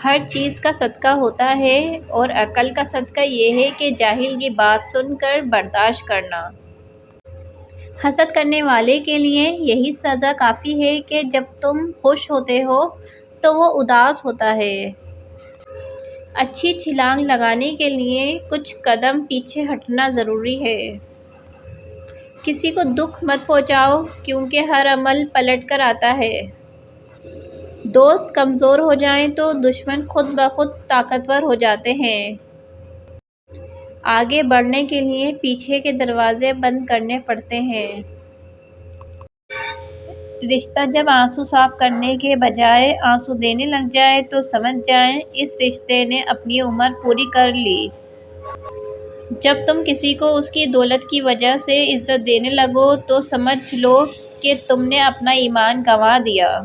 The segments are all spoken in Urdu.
ہر چیز کا صدقہ ہوتا ہے اور عقل کا صدقہ یہ ہے کہ جاہل کی بات سن کر برداشت کرنا۔ حسد کرنے والے کے لیے یہی سزا کافی ہے کہ جب تم خوش ہوتے ہو تو وہ اداس ہوتا ہے۔ اچھی چھلانگ لگانے کے لیے کچھ قدم پیچھے ہٹنا ضروری ہے۔ کسی کو دکھ مت پہنچاؤ کیونکہ ہر عمل پلٹ کر آتا ہے۔ دوست کمزور ہو جائیں تو دشمن خود بخود طاقتور ہو جاتے ہیں۔ آگے بڑھنے کے لیے پیچھے کے دروازے بند کرنے پڑتے ہیں۔ رشتہ جب آنسو صاف کرنے کے بجائے آنسو دینے لگ جائے تو سمجھ جائیں اس رشتے نے اپنی عمر پوری کر لی۔ جب تم کسی کو اس کی دولت کی وجہ سے عزت دینے لگو تو سمجھ لو کہ تم نے اپنا ایمان گنوا دیا۔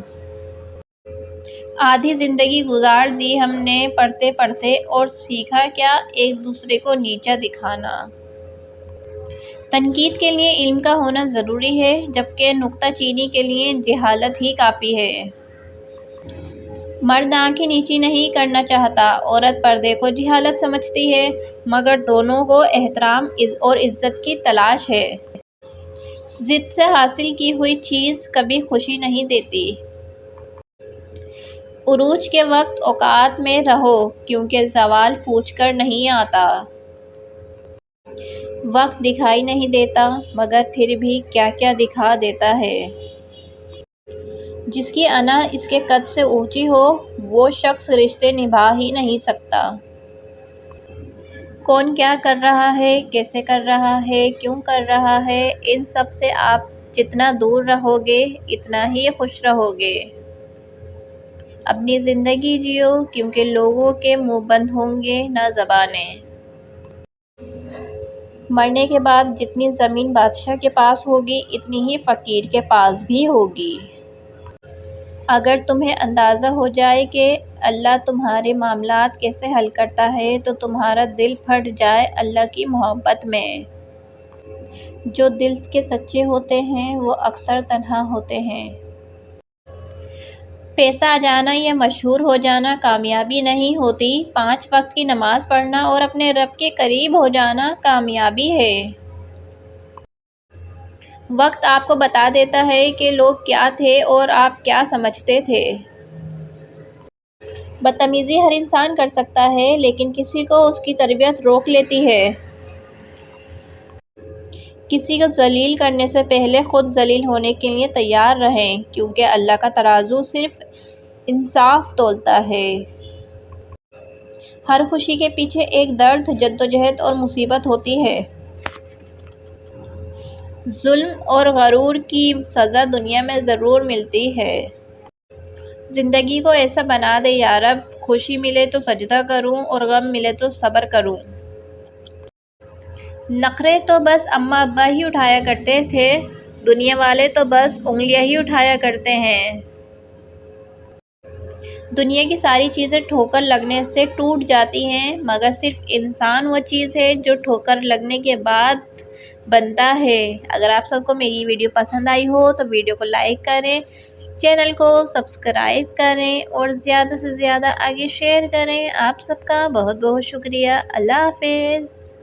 آدھی زندگی گزار دی ہم نے پڑھتے پڑھتے اور سیکھا کیا؟ ایک دوسرے کو نیچا دکھانا۔ تنقید کے لیے علم کا ہونا ضروری ہے جبکہ نکتہ چینی کے لیے جہالت ہی کافی ہے۔ مرد آنکھیں نیچی نہیں کرنا چاہتا، عورت پردے کو جہالت سمجھتی ہے، مگر دونوں کو احترام اور عزت کی تلاش ہے۔ ضد سے حاصل کی ہوئی چیز کبھی خوشی نہیں دیتی۔ عروج کے وقت اوقات میں رہو کیونکہ زوال پوچھ کر نہیں آتا۔ وقت دکھائی نہیں دیتا مگر پھر بھی کیا کیا دکھا دیتا ہے۔ جس کی انا اس کے قد سے اونچی ہو وہ شخص رشتے نبھا ہی نہیں سکتا۔ کون کیا کر رہا ہے، کیسے کر رہا ہے، کیوں کر رہا ہے، ان سب سے آپ جتنا دور رہو گے اتنا ہی خوش رہو گے۔ اپنی زندگی جیو کیونکہ لوگوں کے منہ بند ہوں گے نہ زبانیں۔ مرنے کے بعد جتنی زمین بادشاہ کے پاس ہوگی اتنی ہی فقیر کے پاس بھی ہوگی۔ اگر تمہیں اندازہ ہو جائے کہ اللہ تمہارے معاملات کیسے حل کرتا ہے تو تمہارا دل پھٹ جائے اللہ کی محبت میں۔ جو دل کے سچے ہوتے ہیں وہ اکثر تنہا ہوتے ہیں۔ پیسہ آ جانا یا مشہور ہو جانا کامیابی نہیں ہوتی، 5 وقت کی نماز پڑھنا اور اپنے رب کے قریب ہو جانا کامیابی ہے۔ وقت آپ کو بتا دیتا ہے کہ لوگ کیا تھے اور آپ کیا سمجھتے تھے۔ بدتمیزی ہر انسان کر سکتا ہے لیکن کسی کو اس کی تربیت روک لیتی ہے۔ کسی کو ذلیل کرنے سے پہلے خود ذلیل ہونے کے لیے تیار رہیں کیونکہ اللہ کا ترازو صرف انصاف تولتا ہے۔ ہر خوشی کے پیچھے ایک درد، جدوجہد اور مصیبت ہوتی ہے۔ ظلم اور غرور کی سزا دنیا میں ضرور ملتی ہے۔ زندگی کو ایسا بنا دے یا رب، خوشی ملے تو سجدہ کروں اور غم ملے تو صبر کروں۔ نخرے تو بس اماں ابا ہی اٹھایا کرتے تھے، دنیا والے تو بس انگلیاں ہی اٹھایا کرتے ہیں۔ دنیا کی ساری چیزیں ٹھوکر لگنے سے ٹوٹ جاتی ہیں مگر صرف انسان وہ چیز ہے جو ٹھوکر لگنے کے بعد بنتا ہے۔ اگر آپ سب کو میری ویڈیو پسند آئی ہو تو ویڈیو کو لائک کریں، چینل کو سبسکرائب کریں اور زیادہ سے زیادہ آگے شیئر کریں۔ آپ سب کا بہت بہت شکریہ۔ اللہ حافظ۔